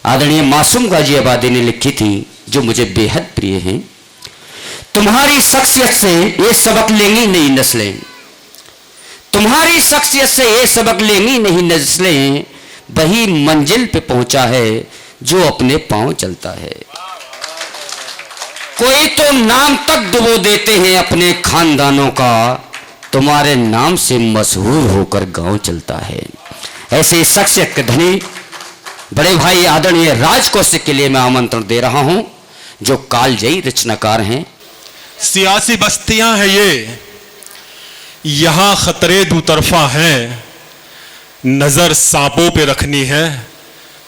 आदरणीय मासूम गाजी आबादी ने लिखी थी, जो मुझे बेहद प्रिय हैं। तुम्हारी शख्सियत से ये सबक लेंगी नई नस्लें, तुम्हारी शख्सियत से ये सबक लेंगी नहीं नस्लें, वही मंजिल पे पहुंचा है जो अपने पांव चलता है। कोई तो नाम तक डुबो देते हैं अपने खानदानों का, तुम्हारे नाम से मशहूर होकर गांव चलता है। ऐसे शख्सियत के धनी बड़े भाई आदरणीय राज कौशिक के लिए मैं आमंत्रण दे रहा हूं, जो कालजयी रचनाकार हैं। सियासी बस्तियां हैं ये, यहां खतरे दुतरफा हैं, नजर सांपों पे रखनी है,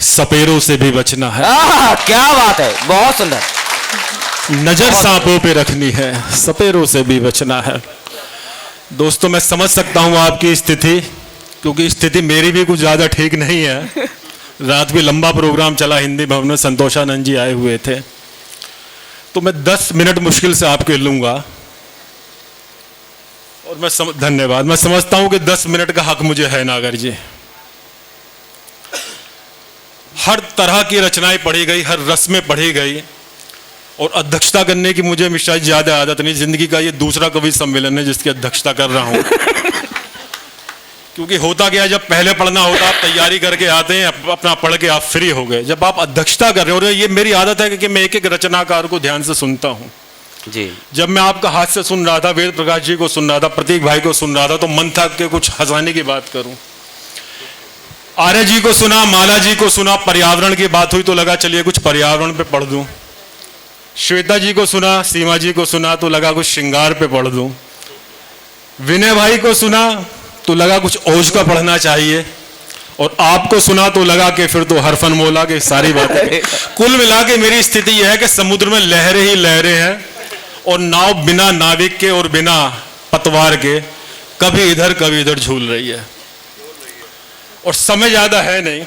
सपेरों से भी बचना है। क्या बात है, बहुत सुंदर। नजर सांपों पे रखनी है, सपेरों से भी बचना है। दोस्तों, मैं समझ सकता हूं आपकी स्थिति, क्योंकि स्थिति मेरी भी कुछ ज्यादा ठीक नहीं है। रात भी लंबा प्रोग्राम चला हिंदी भवन में, संतोषानंद जी आए हुए थे, तो मैं 10 मिनट मुश्किल से आपके लूंगा। और धन्यवाद, मैं समझता हूं कि 10 मिनट का हक मुझे है नागर जी। हर तरह की रचनाएं पढ़ी गई, हर रस्में पढ़ी गई, और अध्यक्षता करने की मुझे शायद ज्यादा आदत नहीं। जिंदगी का ये दूसरा कवि सम्मेलन है जिसकी अध्यक्षता कर रहा हूं। क्योंकि होता क्या है, जब पहले पढ़ना होता आप तैयारी करके आते हैं, अपना पढ़ के आप फ्री हो गए। जब आप अध्यक्षता कर रहे हो, ये मेरी आदत है कि मैं एक एक रचनाकार को ध्यान से सुनता हूं जी। जब मैं आपका हाथ से सुन रहा था, वेद प्रकाश जी को सुन रहा था, प्रतीक भाई को सुन रहा था, तो मन था कि कुछ हंसाने की बात करूं। आर्य जी को सुना, माला जी को सुना, पर्यावरण की बात हुई तो लगा चलिए कुछ पर्यावरण पे पढ़ दूं। श्वेता जी को सुना, सीमा जी को सुना तो लगा कुछ श्रृंगार पे पढ़ दूं। विनय भाई को सुना तो लगा कुछ ओज का पढ़ना चाहिए, और आपको सुना तो लगा कि फिर तो हरफन मौला के सारी बातें। कुल मिला के मेरी स्थिति यह है कि समुद्र में लहरें ही लहरें हैं, और नाव बिना नाविक के और बिना पतवार के कभी इधर झूल रही है, और समय ज्यादा है नहीं।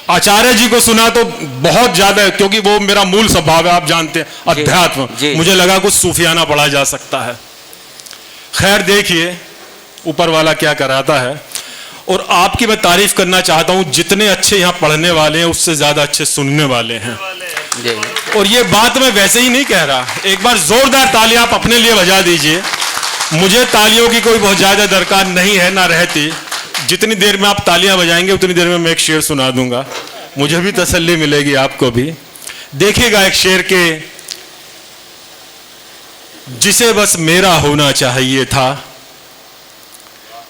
आचार्य जी को सुना तो बहुत ज्यादा है, क्योंकि वो मेरा मूल स्वभाव है, आप जानते हैं, अध्यात्म। मुझे लगा कुछ सूफियाना पढ़ा जा सकता है। खैर, देखिए ऊपर वाला क्या कराता है। और आपकी मैं तारीफ करना चाहता हूं, जितने अच्छे यहाँ पढ़ने वाले हैं उससे ज्यादा अच्छे सुनने वाले हैं। और ये बात मैं वैसे ही नहीं कह रहा, एक बार जोरदार तालियां आप अपने लिए बजा दीजिए। मुझे तालियों की कोई बहुत ज्यादा दरकार नहीं है, ना रहती। जितनी देर में आप तालियां बजाएंगे उतनी देर में मैं एक शेर सुना दूंगा, मुझे भी तसल्ली मिलेगी, आपको भी। देखिएगा एक शेर के, जिसे बस मेरा होना चाहिए था,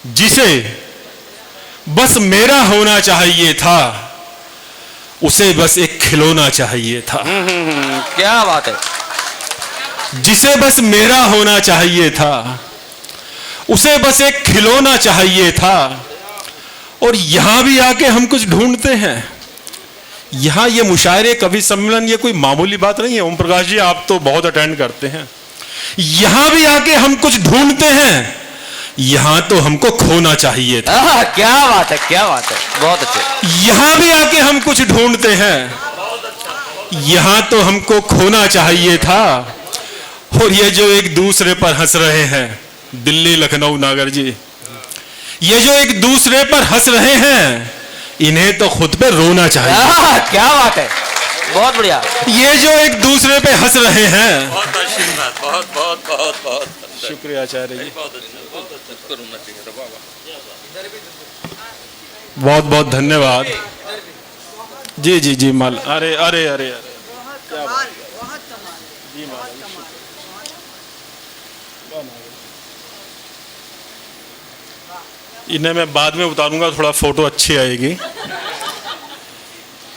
जिसे बस मेरा होना चाहिए था, उसे बस एक खिलौना चाहिए था। क्या बात है। जिसे बस मेरा होना चाहिए था, उसे बस एक खिलौना चाहिए था। और यहां भी आके हम कुछ ढूंढते हैं। यहां ये मुशायरे, कवि सम्मेलन, ये कोई मामूली बात नहीं है। ओम प्रकाश जी, आप तो बहुत अटेंड करते हैं। यहां भी आके हम कुछ ढूंढते हैं, यहां तो हमको खोना चाहिए था। क्या बात है, क्या बात है, बहुत अच्छे। यहां भी आके हम कुछ ढूंढते हैं, यहां तो हमको खोना चाहिए था। और ये जो एक दूसरे पर हंस रहे हैं, दिल्ली लखनऊ नागर जी, ये जो एक दूसरे पर हंस रहे हैं, इन्हें तो खुद पे रोना चाहिए। क्या बात है, बहुत बढ़िया। ये जो एक दूसरे पे हंस रहे हैं, बहुत आशीर्वाद, बहुत बहुत बहुत बहुत शुक्रिया आचार्य जी, बहुत बहुत बहुत धन्यवाद। जी जी जी माल, अरे अरे अरे अरे, इन्हें मैं बाद में उतारूंगा, थोड़ा फोटो अच्छी आएगी।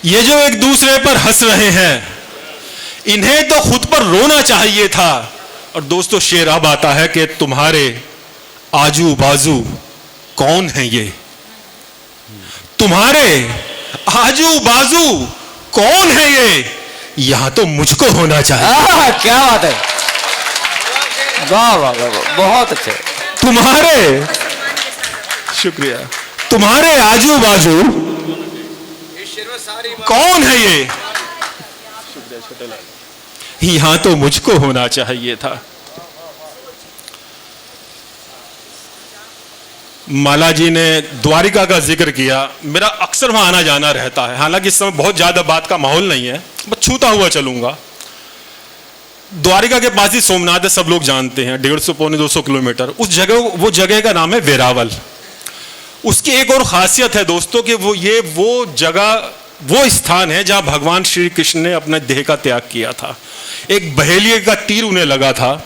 ये जो एक दूसरे पर हंस रहे हैं, इन्हें तो खुद पर रोना चाहिए था। और दोस्तों, शेर अब आता है कि तुम्हारे आजू बाजू कौन है ये, तुम्हारे आजू बाजू कौन है ये, यहां तो मुझको होना चाहिए। क्या बात है, वाह वाह वाह, बहुत अच्छे। तुम्हारे, शुक्रिया, तुम्हारे आजू बाजू कौन है ये, यहां तो मुझको होना चाहिए था। माला जी ने द्वारिका का जिक्र किया। मेरा अक्सर वहां आना जाना रहता है, हालांकि इस समय बहुत ज्यादा बात का माहौल नहीं है, बस छूता हुआ चलूंगा। द्वारिका के पास ही सोमनाथ है, सब लोग जानते हैं, 150 पौने 200 किलोमीटर। उस जगह, वो जगह का नाम है वेरावल। उसकी एक और खासियत है दोस्तों कि वो जगह, वो स्थान है जहां भगवान श्री कृष्ण ने अपने देह का त्याग किया था। एक बहेलिए का तीर उन्हें लगा था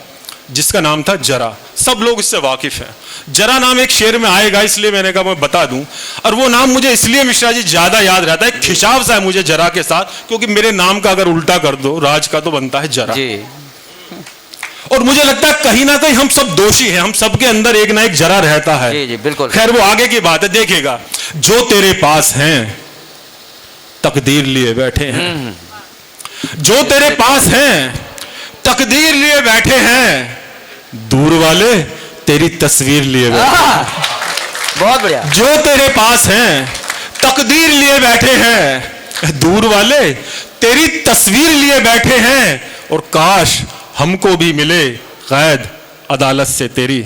जिसका नाम था जरा। सब लोग इससे वाकिफ हैं। जरा नाम एक शेर में आएगा, इसलिए मैंने कहा मैं बता दूं। और वो नाम मुझे इसलिए मिश्रा जी ज्यादा याद रहता है, खिंचाव सा है मुझे जरा के साथ, क्योंकि मेरे नाम का अगर उल्टा कर दो राज का तो बनता है जरा जी। और मुझे लगता है कहीं ना कहीं हम सब दोषी हैं, हम सबके अंदर एक ना एक जरा रहता है। जी जी बिल्कुल। खैर वो आगे की बात है, देखेगा। जो तेरे पास हैं तकदीर लिए बैठे हैं, जो तेरे पास हैं तकदीर लिए बैठे हैं, दूर वाले तेरी तस्वीर लिए बैठे हैं। बहुत बढ़िया। जो तेरे पास हैं तकदीर लिए बैठे हैं, दूर वाले तेरी तस्वीर लिए बैठे हैं। और काश हमको भी मिले कैद अदालत से तेरी,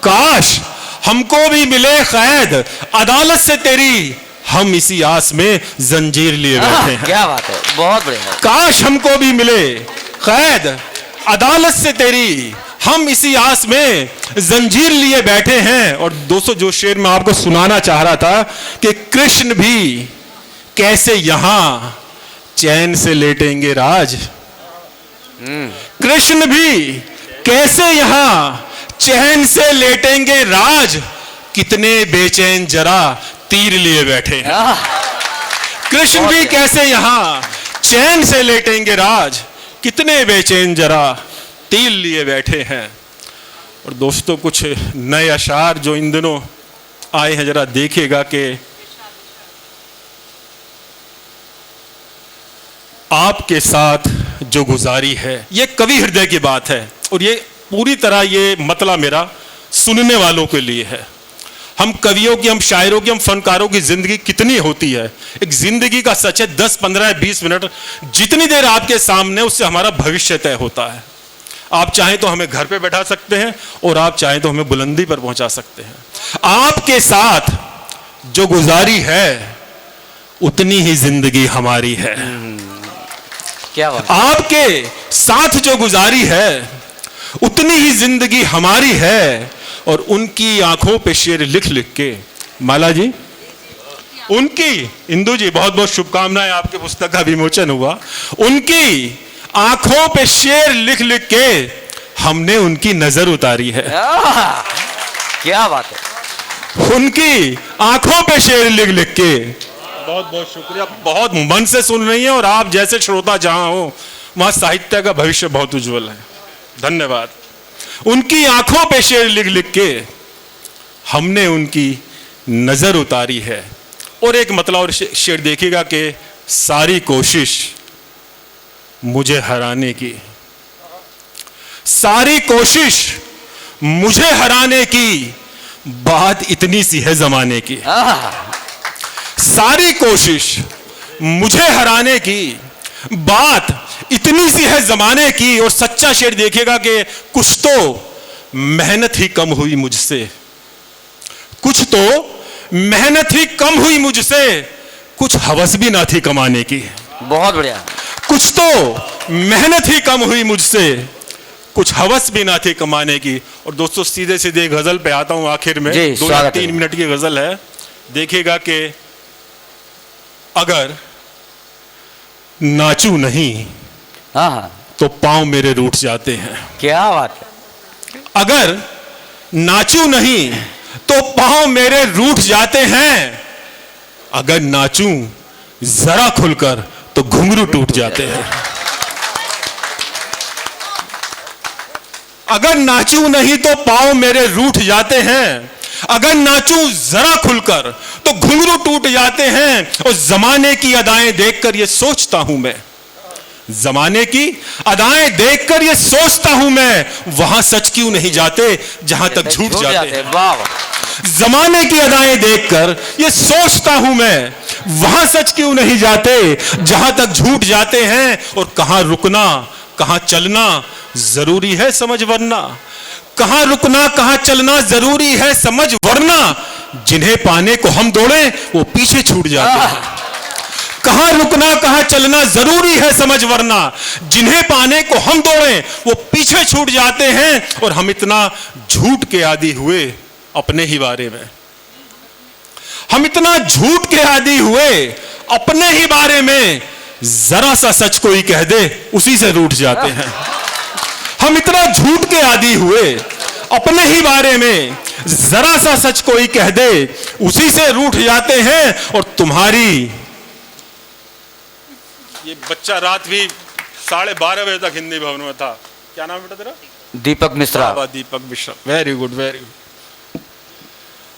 काश हमको भी मिले कैद अदालत से तेरी, हम इसी आस में जंजीर लिए बैठे हैं। क्या बात है, बहुत बढ़िया। काश हमको भी मिले कैद अदालत से तेरी, हम इसी आस में जंजीर लिए बैठे हैं। और दोस्तों जो शेर मैं आपको सुनाना चाह रहा था कि कृष्ण भी कैसे यहां चैन से लेटेंगे राज, कृष्ण भी कैसे यहां चैन से लेटेंगे राज, कितने बेचैन जरा तीर लिए बैठे हैं। कृष्ण भी कैसे यहां चैन से लेटेंगे राज, कितने बेचैन जरा तीर लिए बैठे हैं। और दोस्तों कुछ नए अशार जो इन दिनों आए हैं जरा देखिएगा कि आपके साथ जो गुजारी है, ये कवि हृदय की बात है। और ये पूरी तरह ये मतलब मेरा सुनने वालों के लिए है। हम कवियों की, हम शायरों की, हम फनकारों की जिंदगी कितनी होती है, एक जिंदगी का सच है 10, 15, 20 मिनट जितनी देर आपके सामने, उससे हमारा भविष्य तय होता है। आप चाहें तो हमें घर पे बैठा सकते हैं और आप चाहें तो हमें बुलंदी पर पहुंचा सकते हैं। आपके साथ जो गुजारी है उतनी ही जिंदगी हमारी है। क्या बात। आपके साथ जो गुजारी है उतनी ही जिंदगी हमारी है। और उनकी आंखों पे शेर लिख लिख के, माला जी उनकी, इंदु जी बहुत बहुत शुभकामनाएं, आपके पुस्तक का विमोचन हुआ। उनकी आंखों पे शेर लिख लिख के हमने उनकी नजर उतारी है। क्या बात है। उनकी आंखों पे शेर लिख लिख के, बहुत बहुत शुक्रिया, बहुत मन से सुन रही हैं। और आप जैसे श्रोता जहां हो वहां साहित्य का भविष्य बहुत उज्जवल है। धन्यवाद। उनकी आंखों पे शेर लिख लिख के हमने उनकी नजर उतारी है। और एक मतलब और शेर देखिएगा कि सारी कोशिश मुझे हराने की, सारी कोशिश मुझे हराने की, बात इतनी सी है जमाने की। सारी कोशिश मुझे हराने की, बात इतनी सी है जमाने की। और सच्चा शेर देखिएगा कि कुछ तो मेहनत ही कम हुई मुझसे, कुछ तो मेहनत ही कम हुई मुझसे, कुछ हवस भी ना थी कमाने की। बहुत बढ़िया। कुछ तो मेहनत ही कम हुई मुझसे, कुछ हवस भी ना थी कमाने की। और दोस्तों सीधे सीधे गजल पे आता हूं आखिर में, 2 या 3 मिनट की गजल है। देखिएगा कि अगर नाचू नहीं तो पांव मेरे रूठ जाते हैं। क्या बात है। अगर नाचू नहीं तो पांव मेरे रूठ जाते हैं, अगर नाचूं जरा खुलकर तो घुंघरू टूट जाते हैं। अगर नाचूं नहीं तो पांव मेरे रूठ जाते हैं, अगर नाचूं जरा खुलकर तो घुंघरू टूट जाते हैं। और जमाने की अदाएं देखकर ये सोचता हूं मैं, जमाने की अदाएं देखकर ये सोचता हूं मैं, वहां सच क्यों नहीं जाते जहां तक झूठ जाते हैं। जमाने की अदाएं देखकर ये सोचता हूं मैं, वहां सच क्यों नहीं जाते जहां तक झूठ जाते हैं। और कहां रुकना कहां चलना जरूरी है समझ वरना, कहां रुकना कहां चलना जरूरी है समझ, वरना जिन्हें पाने को हम दौड़े वो पीछे छूट जाते हैं। कहां रुकना कहां चलना जरूरी है समझ, वरना जिन्हें पाने को हम दौड़े वो पीछे छूट जाते हैं। और हम इतना झूठ के आदी हुए अपने ही बारे में, हम इतना झूठ के आदी हुए अपने ही बारे में, जरा सा सच कोई कह दे उसी से रूठ जाते हैं। हम इतना झूठ के आदी हुए अपने ही बारे में, जरा सा सच कोई कह दे उसी से रूठ जाते हैं। और तुम्हारी, ये बच्चा रात भी 12:30 बजे तक हिंदी भवन में था, क्या नाम है बेटा तेरा? Deepak Mishra. Deepak Mishra, very good very good.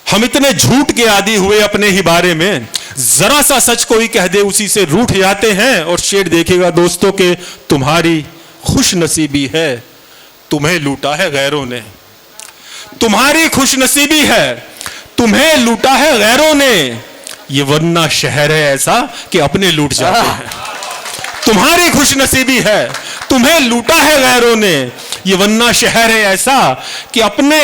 हम इतने झूठ के आदी हुए अपने ही बारे में, जरा सा सच कोई कह दे उसी से रूठ जाते हैं। और शेर देखिएगा दोस्तों के, तुम्हारी खुश नसीबी है तुम्हें लूटा है गैरों ने, तुम्हारी खुश नसीबी है तुम्हें लूटा है गैरों ने, ये वरना शहर है ऐसा कि अपने लूट जाते हैं। तुम्हारी खुश नसीबी है तुम्हें लूटा है गैरों ने, ये वरना शहर है ऐसा कि अपने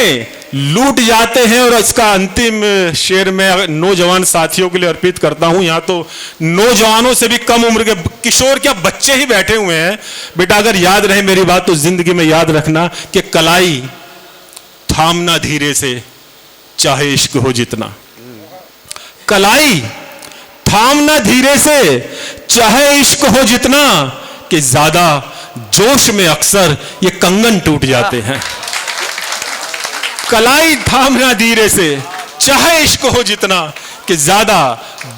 लूट जाते हैं। और इसका अंतिम शेर मैं नौजवान साथियों के लिए अर्पित करता हूं। यहां तो नौजवानों से भी कम उम्र के किशोर, क्या बच्चे ही बैठे हुए हैं। बेटा अगर याद रहे मेरी बात तो जिंदगी में याद रखना कि कलाई थामना धीरे से चाहे इश्क हो जितना, कलाई थामना धीरे से चाहे इश्क हो जितना, कि ज्यादा जोश में अक्सर ये कंगन टूट जाते हैं। कलाई थामना धीरे से चाहे इश्क हो जितना, कि ज्यादा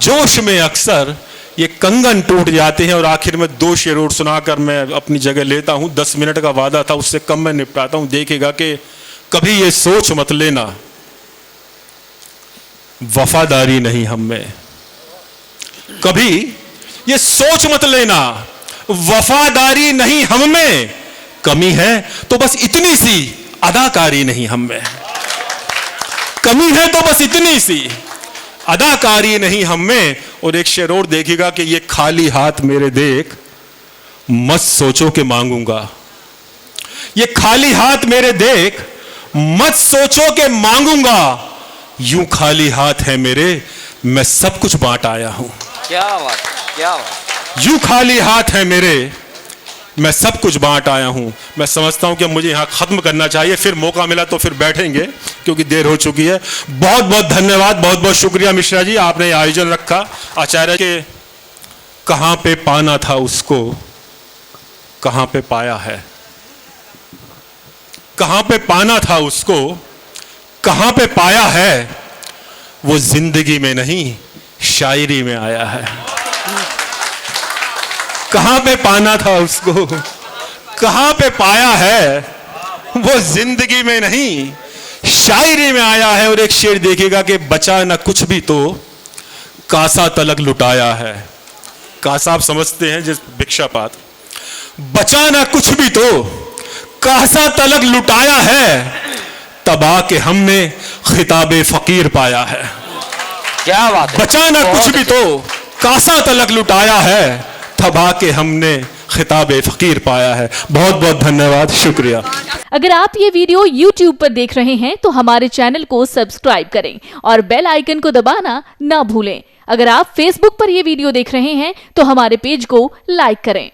जोश में अक्सर ये कंगन टूट जाते हैं। और आखिर में 2 शेर और सुनाकर मैं अपनी जगह लेता हूं। 10 मिनट का वादा था, उससे कम मैं निपटाता हूं। देखिएगा कि कभी ये सोच मत लेना वफादारी नहीं हम में, कभी ये सोच मत लेना वफादारी नहीं हम में, कमी है तो बस इतनी सी अदाकारी नहीं हम में, कमी है तो बस इतनी सी अदाकारी नहीं हम में। और एक शेर और देखिएगा कि ये खाली हाथ मेरे देख मत सोचो कि मांगूंगा, ये खाली हाथ मेरे देख मत सोचो कि मांगूंगा, यूं खाली हाथ है मेरे मैं सब कुछ बांट आया हूं। क्या बात, क्या बात। यूं खाली हाथ है मेरे मैं सब कुछ बांट आया हूं। मैं समझता हूं कि मुझे यहां खत्म करना चाहिए, फिर मौका मिला तो फिर बैठेंगे क्योंकि देर हो चुकी है। बहुत बहुत धन्यवाद, बहुत बहुत शुक्रिया मिश्रा जी, आपने ये आयोजन रखा। आचार्य के कहां पे पाना था उसको कहां पे पाया है, कहां पे पाना था उसको कहां पे पाया है, वो जिंदगी में नहीं शायरी में आया है। कहां पे पाना था उसको कहां पे पाया है, वो जिंदगी में नहीं शायरी में आया है। और एक शेर देखिएगा कि बचा ना कुछ भी तो कासा तलक लुटाया है। कासा आप समझते हैं जिस भिक्षापात, बचा ना कुछ भी तो कासा तलक लुटाया है, तबा के हमने खिताबे फकीर पाया है। क्या बात है। बचा ना कुछ भी तो कासा तलक लुटाया है, तबा के हमने खिताबे फकीर पाया है। बहुत बहुत धन्यवाद, शुक्रिया। अगर आप ये वीडियो YouTube पर देख रहे हैं तो हमारे चैनल को सब्सक्राइब करें और बेल आइकन को दबाना ना भूलें। अगर आप Facebook पर ये वीडियो देख रहे हैं तो हमारे पेज को लाइक करें।